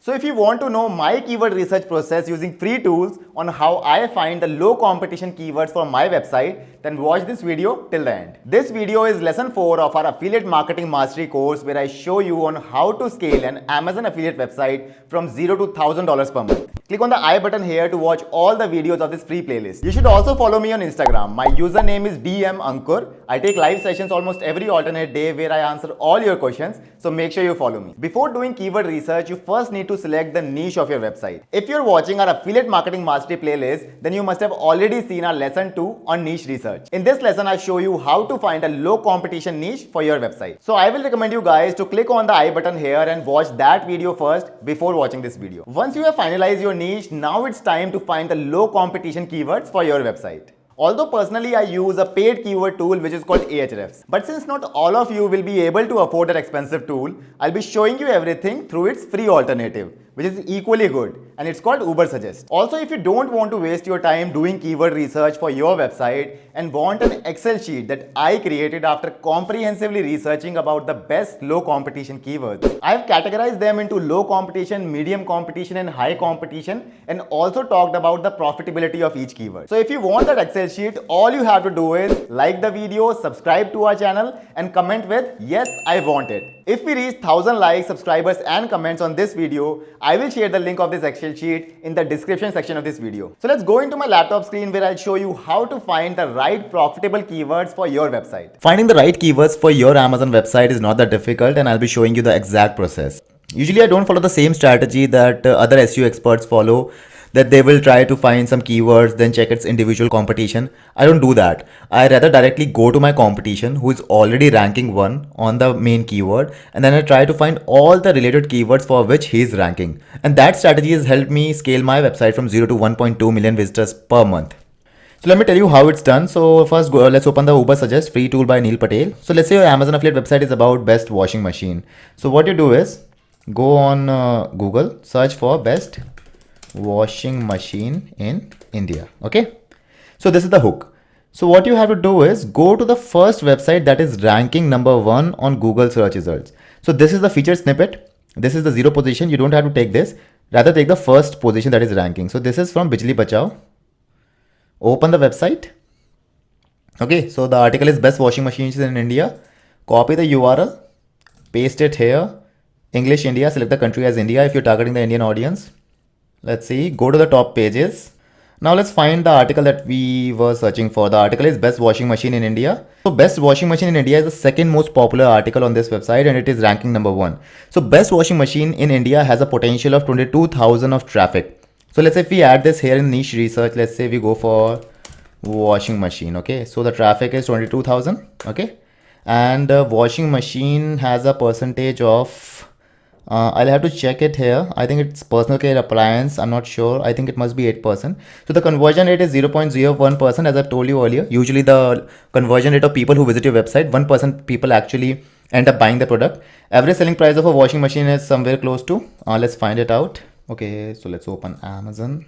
So if you want to know my keyword research process using free tools on how I find the low competition keywords for my website, then watch this video till the end. This video is lesson 4 of our affiliate marketing mastery course where I show you on how to scale an Amazon affiliate website from $0 to $1,000 per month. Click on the I button here to watch all the videos of this free playlist. You should also follow me on Instagram. My username is DMAnkur. I take live sessions almost every alternate day where I answer all your questions, so make sure you follow me. Before doing keyword research, you first need to select the niche of your website. If you're watching our affiliate marketing mastery playlist, then you must have already seen our lesson 2 on niche research. In this lesson, I show you how to find a low competition niche for your website. So I will recommend you guys to click on the I button here and watch that video first before watching this video. Once you have finalized your niche, now it's time to find the low competition keywords for your website. Although personally I use a paid keyword tool which is called Ahrefs. But since not all of you will be able to afford that expensive tool, I'll be showing you everything through its free alternative, which is equally good, and it's called Ubersuggest. Also, if you don't want to waste your time doing keyword research for your website and want an Excel sheet that I created after comprehensively researching about the best low competition keywords, I've categorized them into low competition, medium competition and high competition, and also talked about the profitability of each keyword. So if you want that Excel sheet, all you have to do is like the video, subscribe to our channel and comment with yes, I want it. If we reach 1000 likes, subscribers and comments on this video, I will share the link of this Excel sheet in the description section of this video. So let's go into my laptop screen where I'll show you how to find the right profitable keywords for your website. Finding the right keywords for your Amazon website is not that difficult, and I'll be showing you the exact process. Usually I don't follow the same strategy that other SEO experts follow, that they will try to find some keywords, then check its individual competition. I don't do that. I rather directly go to my competition who is already ranking 1 on the main keyword, and then I try to find all the related keywords for which he is ranking. And that strategy has helped me scale my website from 0 to 1.2 million visitors per month. So let me tell you how it's done. So first, let's open the Ubersuggest free tool by Neil Patel. So let's say your Amazon affiliate website is about best washing machine. So what you do is go on Google, search for best washing machine in India. Okay, so this is the hook. So what you have to do is go to the first website that is ranking number 1 on Google search results. So this is the featured snippet. This is the 0 position. You don't have to take this, rather take the first position that is ranking. So this is from Bijli Bachao. Open the website. Okay, so the article is best washing machines in India. Copy the URL, paste it here. English India, select the country as India if you're targeting the Indian audience. Let's see, go to the top pages. Now let's find the article that we were searching for. The article is best washing machine in India. So best washing machine in India is the second most popular article on this website, and it is ranking number 1. So best washing machine in India has a potential of 22,000 of traffic. So let's say if we add this here in niche research, let's say we go for washing machine. Okay, so the traffic is 22,000. Okay, and washing machine has a percentage of I'll have to check it here. I think it's personal care appliance. I'm not sure. I think it must be 8%. So the conversion rate is 0.01%, as I've told you earlier. Usually the conversion rate of people who visit your website, 1% people actually end up buying the product. Average selling price of a washing machine is somewhere close to, let's find it out. Okay, so let's open Amazon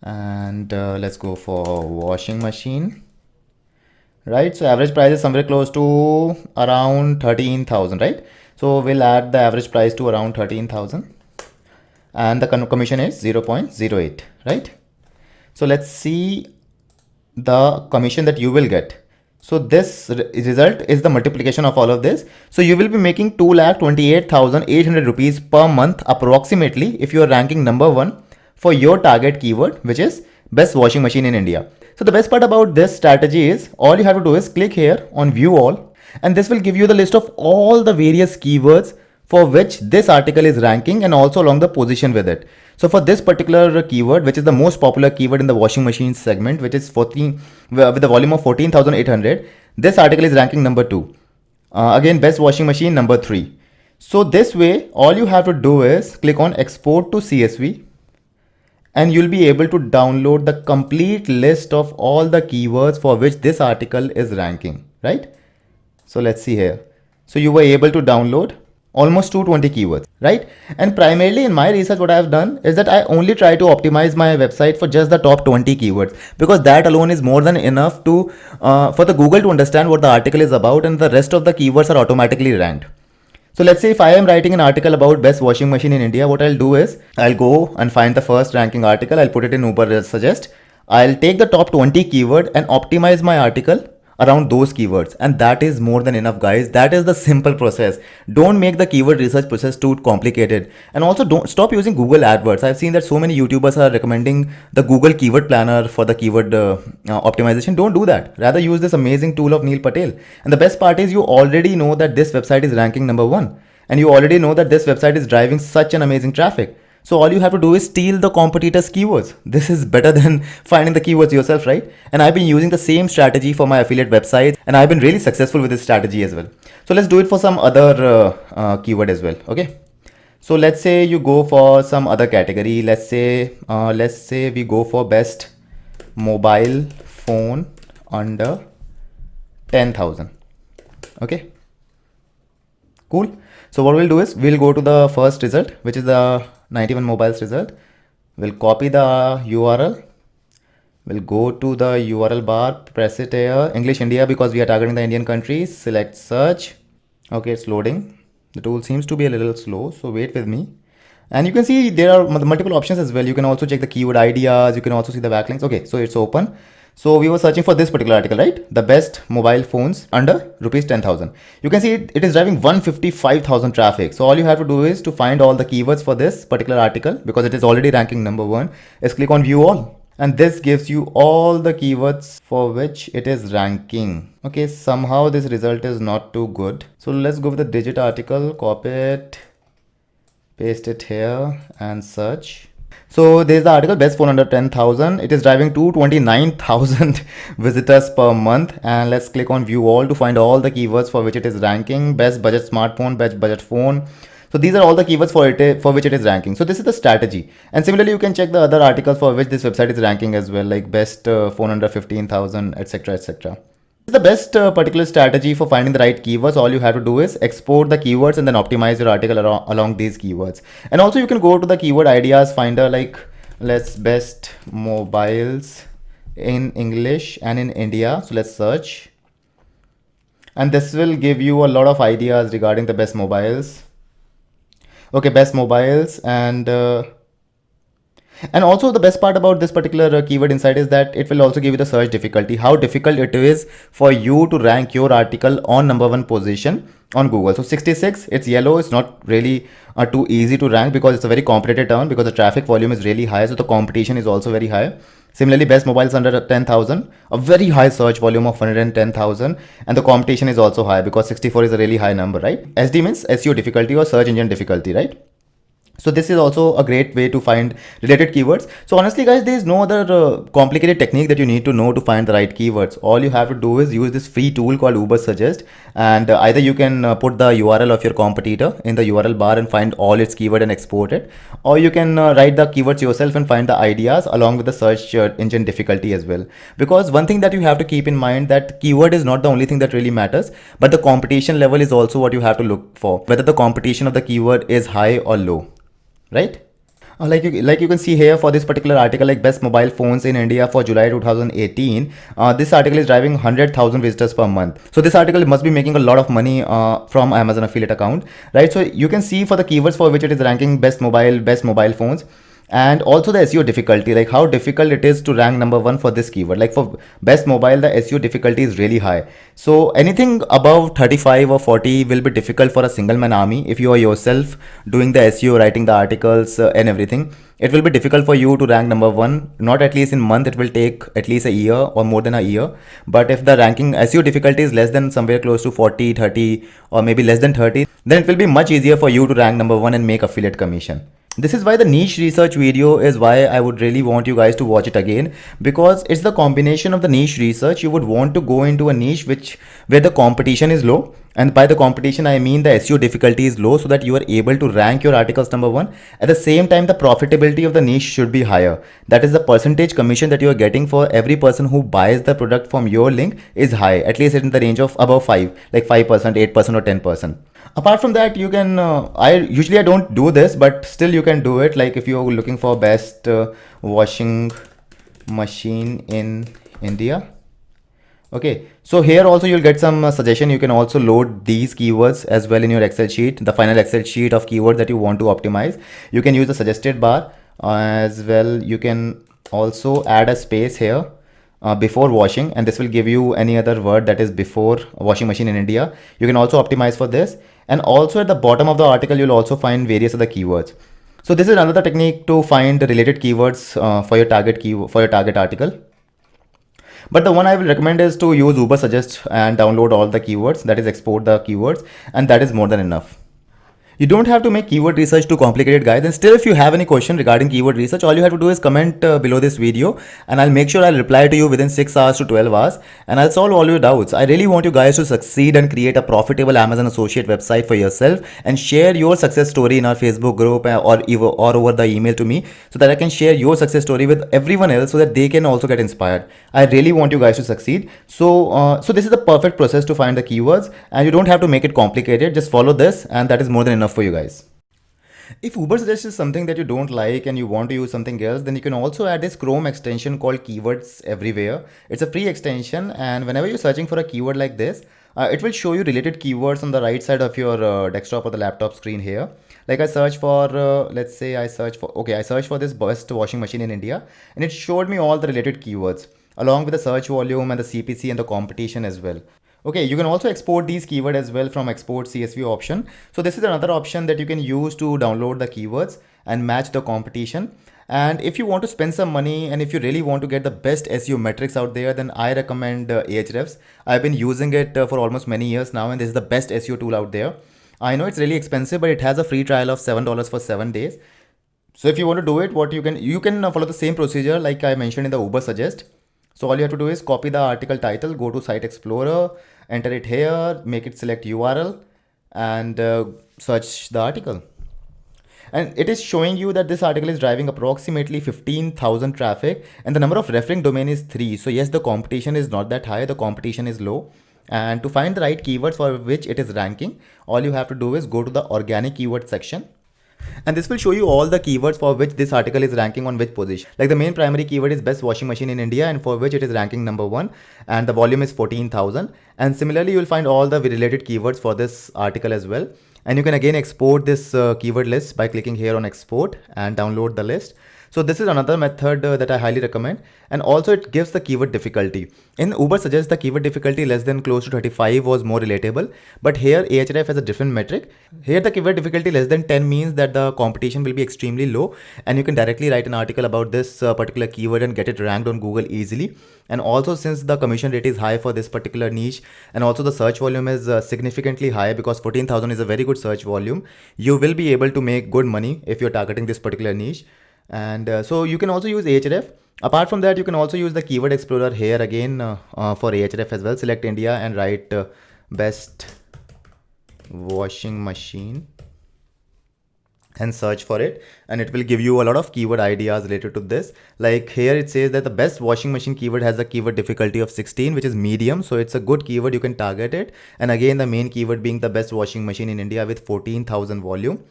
and let's go for washing machine. Right, so average price is somewhere close to around 13,000, right? So we'll add the average price to around 13,000 and the commission is 0.08, right? So let's see the commission that you will get. So this result is the multiplication of all of this. So you will be making 2,28,800 rupees per month approximately if you are ranking number 1 for your target keyword, which is best washing machine in India. So the best part about this strategy is all you have to do is click here on view all, and this will give you the list of all the various keywords for which this article is ranking and also along the position with it. So for this particular keyword, which is the most popular keyword in the washing machine segment, which is 14 with the volume of 14,800, this article is ranking number 2. Again, best washing machine number 3. So this way, all you have to do is click on export to CSV, and you'll be able to download the complete list of all the keywords for which this article is ranking, right? So let's see here. So you were able to download almost 220 keywords, right? And primarily in my research, what I've done is that I only try to optimize my website for just the top 20 keywords, because that alone is more than enough to for the Google to understand what the article is about, and the rest of the keywords are automatically ranked. So let's say if I am writing an article about best washing machine in India, what I'll do is I'll go and find the first ranking article. I'll put it in Uber Suggest. I'll take the top 20 keyword and optimize my article around those keywords, and that is more than enough, guys. That is the simple process. Don't make the keyword research process too complicated, and also don't stop using Google AdWords. I've seen that so many YouTubers are recommending the Google keyword planner for the keyword optimization. Don't do that. Rather use this amazing tool of Neil Patel. And the best part is you already know that this website is ranking number 1, and you already know that this website is driving such an amazing traffic. So all you have to do is steal the competitors' keywords. This is better than finding the keywords yourself, right? And I've been using the same strategy for my affiliate websites, and I've been really successful with this strategy as well. So let's do it for some other keyword as well. Okay. So let's say you go for some other category. Let's say we go for best mobile phone under 10,000. Okay. Cool. So what we'll do is we'll go to the first result, which is the 91 mobiles result. We'll copy the URL. We'll go to the URL bar, press it here, English India, because we are targeting the Indian countries. Select search. Okay, it's loading. The tool seems to be a little slow, so wait with me. And you can see there are multiple options as well. You can also check the keyword ideas. You can also see the backlinks. Okay, so it's open. So we were searching for this particular article, right? The best mobile phones under rupees 10,000. You can see it is driving 155,000 traffic. So all you have to do is to find all the keywords for this particular article, because it is already ranking number 1, is click on view all. And this gives you all the keywords for which it is ranking. Okay, somehow this result is not too good. So let's go with the digit article, copy it, paste it here and search. So there's the article best phone under 10,000. It is driving 229,000 visitors per month. And let's click on view all to find all the keywords for which it is ranking. Best budget smartphone, best budget phone. So these are all the keywords for which it is ranking. So this is the strategy. And similarly, you can check the other articles for which this website is ranking as well, like best phone under 15,000, etc, etc. The best particular strategy for finding the right keywords. All you have to do is export the keywords and then optimize your article along these keywords. And also you can go to the keyword ideas finder, like let's best mobiles in English and in India. So let's search, and this will give you a lot of ideas regarding the best mobiles. Okay, best mobiles. And also the best part about this particular keyword insight is that it will also give you the search difficulty, how difficult it is for you to rank your article on number 1 position on Google. So 66, it's yellow. It's not really too easy to rank because it's a very competitive term, because the traffic volume is really high. So the competition is also very high. Similarly, best mobiles under 10,000, a very high search volume of 110,000, and the competition is also high because 64 is a really high number, right? SD means SEO difficulty or search engine difficulty, right? So this is also a great way to find related keywords. So honestly, guys, there is no other complicated technique that you need to know to find the right keywords. All you have to do is use this free tool called Uber Suggest, and either you can put the URL of your competitor in the URL bar and find all its keyword and export it, or you can write the keywords yourself and find the ideas along with the search engine difficulty as well. Because one thing that you have to keep in mind, that keyword is not the only thing that really matters, but the competition level is also what you have to look for, whether the competition of the keyword is high or low. Right? Like you can see here for this particular article, like best mobile phones in India for July 2018, this article is driving 100,000 visitors per month. So this article must be making a lot of money from Amazon affiliate account, right? So you can see for the keywords for which it is ranking best mobile phones, and also the SEO difficulty, like how difficult it is to rank number 1 for this keyword. Like for best mobile, the SEO difficulty is really high. So anything above 35 or 40 will be difficult for a single man army. If you are yourself doing the SEO, writing the articles and everything, it will be difficult for you to rank number 1, not at least in month. It will take at least a year or more than a year. But if the ranking SEO difficulty is less than somewhere close to 40, 30, or maybe less than 30, then it will be much easier for you to rank number 1 and make affiliate commission. This is why the niche research video is why I would really want you guys to watch it again, because it's the combination of the niche research. You would want to go into a niche where the competition is low, and by the competition I mean the SEO difficulty is low, so that you are able to rank your articles number 1. At the same time, the profitability of the niche should be higher. That is, the percentage commission that you are getting for every person who buys the product from your link is high, at least in the range of above 5, like 5%, 8% or 10%. Apart from that, you can, I don't do this, but still you can do it. Like if you're looking for best washing machine in India, Okay, so here also you'll get some suggestion. You can also load these keywords as well in your Excel sheet, the final Excel sheet of keywords that you want to optimize. You can use the suggested bar as well. You can also add a space here before washing, and this will give you any other word that is before washing machine in India. You can also optimize for this, and also at the bottom of the article you'll also find various other keywords. So this is another technique to find the related keywords for your target article. But the one I will recommend is to use Ubersuggest and download all the keywords, that is export the keywords, and that is more than enough. You don't have to make keyword research too complicated, guys. And still, if you have any question regarding keyword research, all you have to do is comment below this video, and I'll make sure I'll reply to you within 6 hours to 12 hours, and I'll solve all your doubts. I really want you guys to succeed and create a profitable Amazon associate website for yourself, and share your success story in our Facebook group or over the email to me, so that I can share your success story with everyone else, so that they can also get inspired. I really want you guys to succeed. So this is the perfect process to find the keywords, and you don't have to make it complicated. Just follow this, and that is more than enough for you guys. If Ubersuggest is something that you don't like and you want to use something else, then you can also add this Chrome extension called Keywords Everywhere. It's a free extension, and whenever you're searching for a keyword like this, it will show you related keywords on the right side of your desktop or the laptop screen here. Like I search for, let's say I search for this best washing machine in India, and it showed me all the related keywords along with the search volume and the CPC and the competition as well. Okay, you can also export these keywords as well from export CSV option. So this is another option that you can use to download the keywords and match the competition. And if you want to spend some money, and if you really want to get the best SEO metrics out there, then I recommend Ahrefs. I've been using it for almost many years now, and this is the best SEO tool out there. I know it's really expensive, but it has a free trial of $7 for 7 days. So if you want to do it, what you can follow the same procedure like I mentioned in the Ubersuggest. So all you have to do is copy the article title, go to Site Explorer, enter it here, make it select URL, and search the article. And it is showing you that this article is driving approximately 15,000 traffic, and the number of referring domain is 3. So yes, the competition is not that high, the competition is low. And to find the right keywords for which it is ranking, all you have to do is go to the organic keyword section. And this will show you all the keywords for which this article is ranking on which position. Like the main primary keyword is best washing machine in India, and for which it is ranking number 1, and the volume is 14,000. And similarly, you will find all the related keywords for this article as well. And you can again export this keyword list by clicking here on export and download the list. So this is another method that I highly recommend. And also it gives the keyword difficulty. In Ubersuggest, the keyword difficulty less than close to 35 was more relatable. But here Ahrefs has a different metric. Here the keyword difficulty less than 10 means that the competition will be extremely low. And you can directly write an article about this particular keyword and get it ranked on Google easily. And also since the commission rate is high for this particular niche, and also the search volume is significantly high, because 14,000 is a very good search volume, you will be able to make good money if you're targeting this particular niche. And so you can also use Ahrefs. Apart from that, you can also use the keyword explorer here again for Ahrefs as well. Select India and write best washing machine and search for it, and it will give you a lot of keyword ideas related to this. Like here it says that the best washing machine keyword has a keyword difficulty of 16, which is medium, so it's a good keyword, you can target it. And again, the main keyword being the best washing machine in India with 14,000 volume.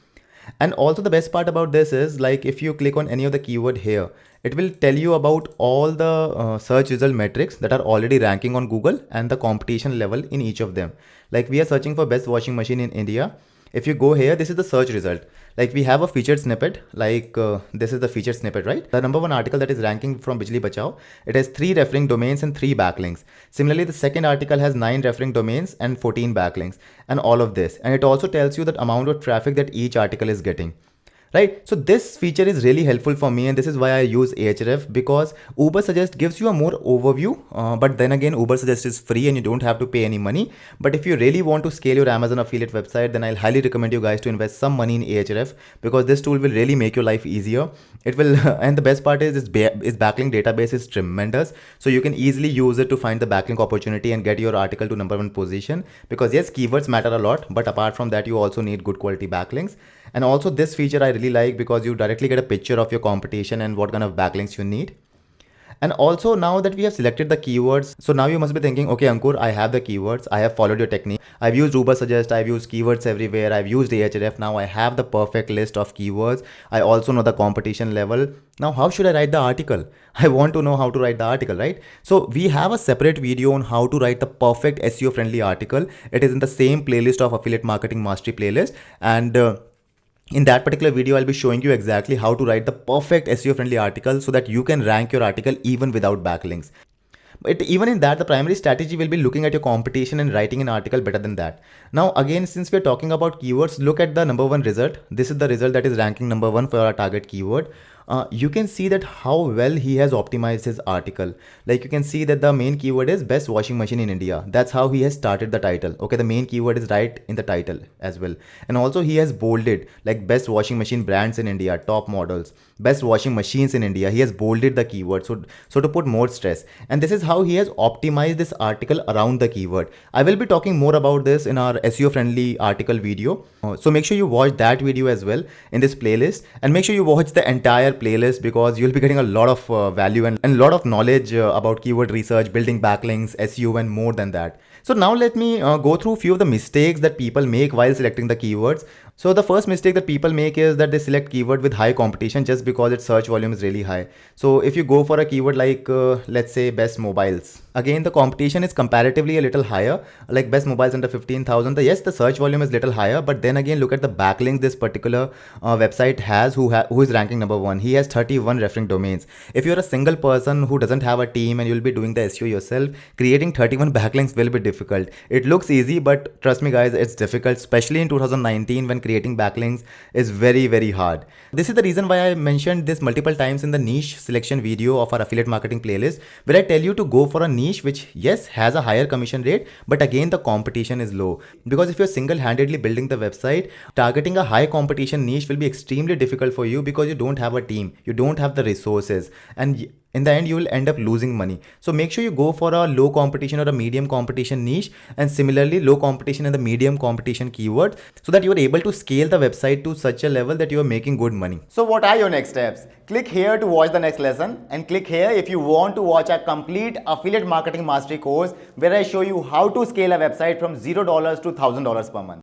And also the best part about this is, like, if you click on any of the keyword here, it will tell you about all the search result metrics that are already ranking on Google and the competition level in each of them. Like we are searching for best washing machine in India. If you go here, this is the search result. Like we have a featured snippet, like this is the featured snippet, right? The number 1 article that is ranking from Bijli Bachao, it has 3 referring domains and 3 backlinks. Similarly, the second article has 9 referring domains and 14 backlinks, and all of this. And it also tells you the amount of traffic that each article is getting. Right, so this feature is really helpful for me, and this is why I use Ahrefs, because Ubersuggest gives you a more overview, but then again Ubersuggest is free and you don't have to pay any money. But if you really want to scale your Amazon affiliate website, then I'll highly recommend you guys to invest some money in Ahrefs, because this tool will really make your life easier. It will and the best part is its backlink database is tremendous, so you can easily use it to find the backlink opportunity and get your article to number 1 position. Because yes, keywords matter a lot, but apart from that, you also need good quality backlinks. And also this feature I really like, because you directly get a picture of your competition and what kind of backlinks you need. And also now that we have selected the keywords, so now you must be thinking, okay, Ankur, I have the keywords, I have followed your technique. I've used Ubersuggest, I've used keywords everywhere, I've used Ahref. Now I have the perfect list of keywords. I also know the competition level. Now, how should I write the article? I want to know how to write the article, right? So we have a separate video on how to write the perfect SEO friendly article. It is in the same playlist of Affiliate Marketing Mastery playlist. And in that particular video, I'll be showing you exactly how to write the perfect SEO friendly article so that you can rank your article even without backlinks. But even in that, the primary strategy will be looking at your competition and writing an article better than that. Now, again, since we're talking about keywords, look at the number one result. This is the result that is ranking number one for our target keyword. You can see that how well he has optimized his article. Like you can see that the main keyword is best washing machine in India. That's how he has started the title. Okay, the main keyword is right in the title as well. And also he has bolded like best washing machine brands in India, top models, best washing machines in India. He has bolded the keyword. So to put more stress. And this is how he has optimized this article around the keyword. I will be talking more about this in our SEO friendly article video. So make sure you watch that video as well in this playlist, and make sure you watch the entire playlist because you'll be getting a lot of value and a lot of knowledge about keyword research, building backlinks, SEO, and more than that. So now let me go through a few of the mistakes that people make while selecting the keywords. So the first mistake that people make is that they select keyword with high competition just because its search volume is really high. So if you go for a keyword like let's say best mobiles, again the competition is comparatively a little higher, like best mobiles under 15,000. Yes, the search volume is little higher, but then again look at the backlinks this particular website has. Who is ranking number one? He has 31 referring domains. If you're a single person who doesn't have a team and you'll be doing the SEO yourself, creating 31 backlinks will be difficult. It looks easy, but trust me guys, it's difficult, especially in 2019 when creating backlinks is very hard. This is the reason why I mentioned this multiple times in the niche selection video of our affiliate marketing playlist, where I tell you to go for a niche which yes has a higher commission rate, but again the competition is low. Because if you're single-handedly building the website, targeting a high competition niche will be extremely difficult for you because you don't have a team, you don't have the resources, and in the end you will end up losing money. So make sure you go for a low competition or a medium competition niche, and similarly low competition and the medium competition keywords, so that you are able to scale the website to such a level that you are making good money. So what are your next steps? Click here to watch the next lesson, and click here if you want to watch a complete affiliate marketing mastery course where I show you how to scale a website from $0 to $1,000 per month.